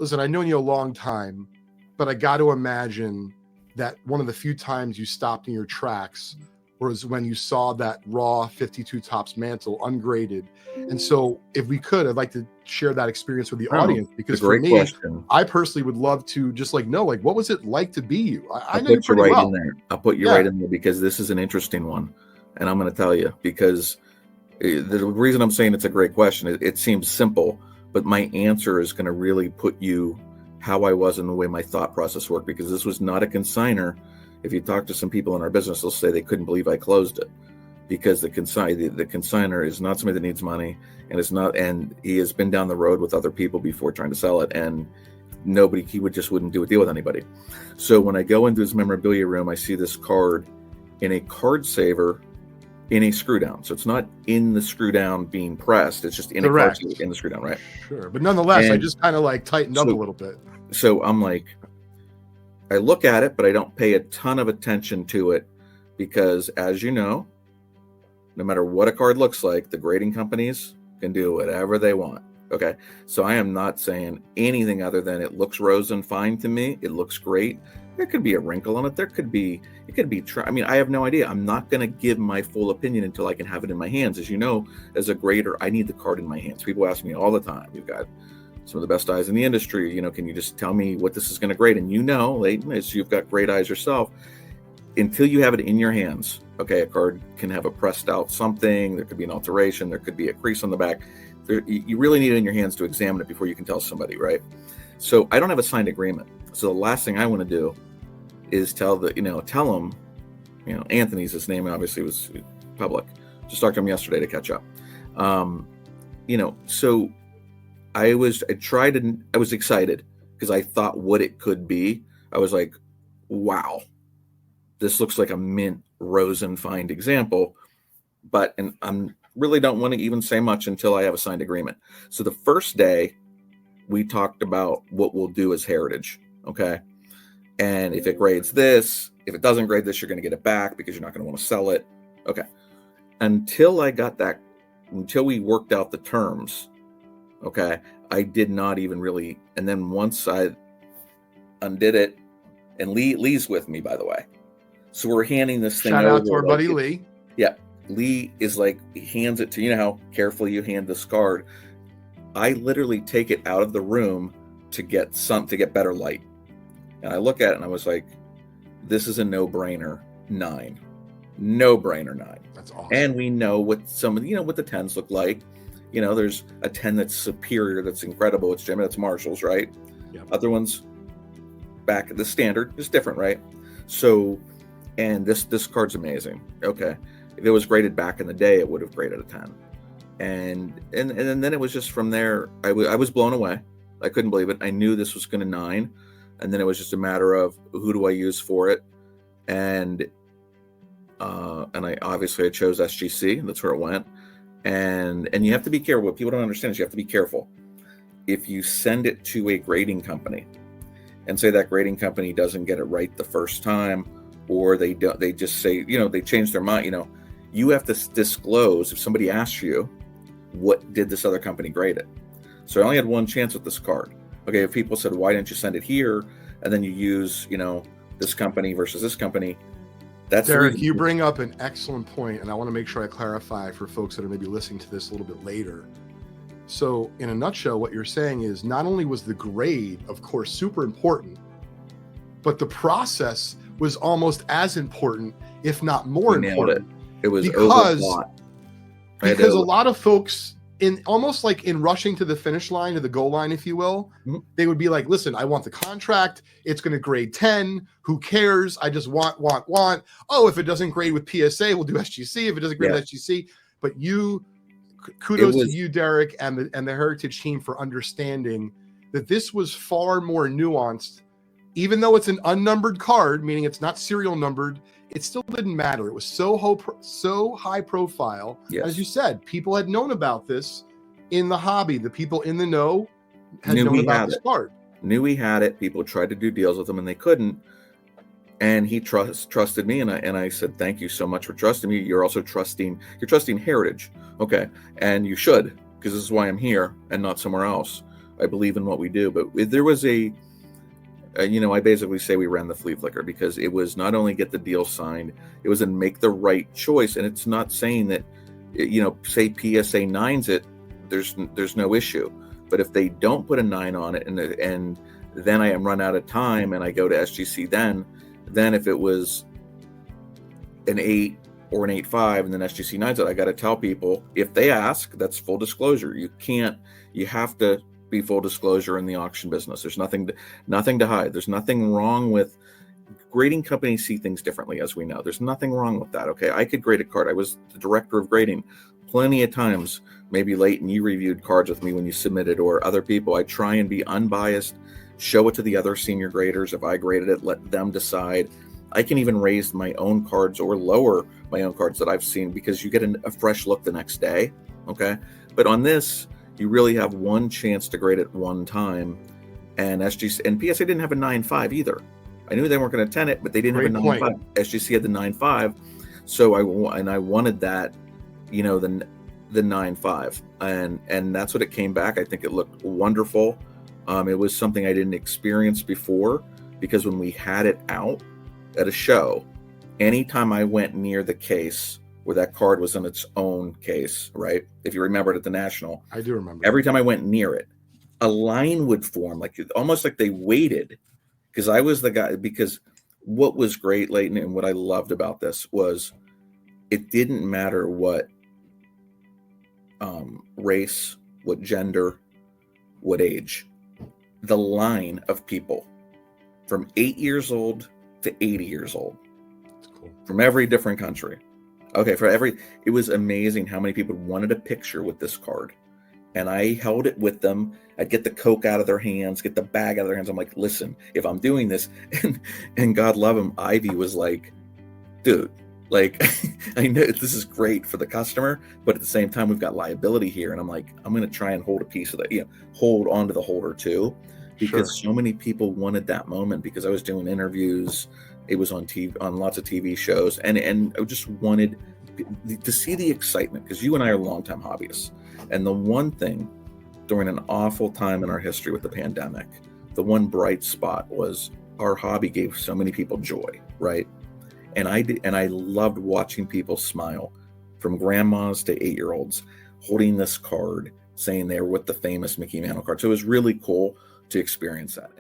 listen, I've known you a long time, but I got to imagine that one of the few times you stopped in your tracks was when you saw that raw 52 Topps Mantle ungraded. And so if we could, I'd like to share that experience with the audience, because for me, question. I personally would love to just like know, like, what was it like to be you? I know you you pretty right well. In there. I'll put you right in there, because this is an interesting one. And I'm going to tell you, because the reason I'm saying it's a great question, it seems simple, but my answer is going to really put you how I was and the way my thought process worked, because this was not a consigner. If you talk to some people in our business, they'll say they couldn't believe I closed it, because the consigner is not somebody that needs money, and he has been down the road with other people before trying to sell it, and he wouldn't do a deal with anybody. So when I go into his memorabilia room, I see this card in a card saver in a screw down. So it's not in the screw down being pressed, it's just in a card saver in the screw down, right? Sure. But nonetheless, I just kind of like tightened up a little bit. So I'm like, I look at it, but I don't pay a ton of attention to it, because as you know, no matter what a card looks like, the grading companies can do whatever they want. Okay. So I am not saying anything other than it looks rose and fine to me. It looks great. There could be a wrinkle on it. It could be, I mean, I have no idea. I'm not going to give my full opinion until I can have it in my hands. As you know, as a grader, I need the card in my hands. People ask me all the time, you've got some of the best eyes in the industry, can you just tell me what this is going to grade? And Leighton, as you've got great eyes yourself, until you have it in your hands, okay, a card can have a pressed out something, there could be an alteration, there could be a crease on the back. You really need it in your hands to examine it before you can tell somebody, right? So I don't have a signed agreement. So the last thing I want to do is tell them, Anthony's his name, obviously was public. Just talked to him yesterday to catch up. So I was excited because I thought what it could be. I was like, wow, this looks like a mint rose and find example, and I'm really don't want to even say much until I have a signed agreement. So the first day we talked about what we'll do as heritage. Okay. And if it grades this, if it doesn't grade this, you're going to get it back because you're not going to want to sell it. Okay. Until we worked out the terms. Okay. I did not even really. And then once I undid it, and Lee's with me, by the way. So we're handing this thing over. Shout out to our buddy Lee. Yeah. Lee is like, he hands it to, how carefully you hand this card. I literally take it out of the room to get better light. And I look at it and I was like, this is a no-brainer 9. No-brainer 9. That's awesome. And we know what some of what the 10s look like. There's a 10 that's superior, that's incredible. It's Jimmy, that's Marshall's, right? Yep. Other ones back at the standard is different, right? So, and this card's amazing. Okay. If it was graded back in the day, it would have graded a 10. And then it was just from there, I was blown away. I couldn't believe it. I knew this was going to 9. And then it was just a matter of who do I use for it. And I obviously chose SGC. That's where it went. And you have to be careful. What people don't understand is you have to be careful. If you send it to a grading company and say that grading company doesn't get it right the first time, or they just say, they change their mind, you have to disclose if somebody asks you, what did this other company grade it? So I only had one chance with this card. Okay, if people said, why didn't you send it here? And then you use, this company versus this company. That's Derek, you bring up an excellent point, and I want to make sure I clarify for folks that are maybe listening to this a little bit later. So in a nutshell, what you're saying is not only was the grade, of course, super important, but the process was almost as important, if not more important. It was because a lot of folks, in almost like in rushing to the finish line, to the goal line, if you will, they would be like, listen, I want the contract. It's going to grade 10. Who cares? I just want. Oh, if it doesn't grade with PSA, we'll do SGC. If it doesn't grade with SGC. But kudos to you, Derek, and the Heritage team for understanding that this was far more nuanced. Even though it's an unnumbered card, meaning it's not serial numbered, it still didn't matter. It was so high profile. Yes. As you said, people had known about this in the hobby. The people in the know had known about this card. Knew he had it. People tried to do deals with him and they couldn't. And he trusted me, and I said, thank you so much for trusting me. You're also trusting Heritage. Okay. And you should, because this is why I'm here and not somewhere else. I believe in what we do. But if there was I basically say we ran the flea flicker, because it was not only get the deal signed, it was and make the right choice. And it's not saying that, say PSA 9s it, there's no issue. But if they don't put a 9 on it, and then I am run out of time and I go to SGC, then if it was an 8 or an 8.5 and then SGC 9s it, I got to tell people, if they ask, that's full disclosure. You have to be full disclosure in the auction business. There's nothing to hide. There's nothing wrong with grading. Companies see things differently, as we know. There's nothing wrong with that. Okay, I could grade a card. I was the director of grading plenty of times. Maybe Leighton, you reviewed cards with me when you submitted, or other people. I try and be unbiased, show it to the other senior graders. If I graded it, let them decide. I can even raise my own cards or lower my own cards that I've seen, because you get a fresh look the next day. Okay, but on this, you really have one chance to grade it one time. And SGC and PSA didn't have a 9.5 either. I knew they weren't going to 10 it, but they didn't have a 9.5. SGC had the 9.5, so I wanted that, the 9.5, and that's what it came back. I think it looked wonderful. It was something I didn't experience before, because when we had it out at a show, anytime I went near the case where that card was in its own case, right? If you remember it at the National. I do remember. Every time I went near it, a line would form, almost like they waited, because I was the guy. Because what was great, Leighton, and what I loved about this was it didn't matter what race, what gender, what age. The line of people from 8 years old to 80 years old. That's cool. From every different country. Okay, it was amazing how many people wanted a picture with this card. And I held it with them. I'd get the Coke out of their hands, get the bag out of their hands. I'm like, listen, if I'm doing this, and God love him, Ivy was like, dude, I know this is great for the customer, but at the same time, we've got liability here. And I'm like, I'm going to try and hold a piece of that, hold onto the holder too, because so many people wanted that moment, because I was doing interviews. It was on TV, on lots of TV shows, and I just wanted to see the excitement, because you and I are longtime hobbyists. And the one thing during an awful time in our history with the pandemic, the one bright spot was our hobby gave so many people joy, right? And I loved watching people smile, from grandmas to 8-year-olds, holding this card, saying they were with the famous Mickey Mantle card. So it was really cool to experience that.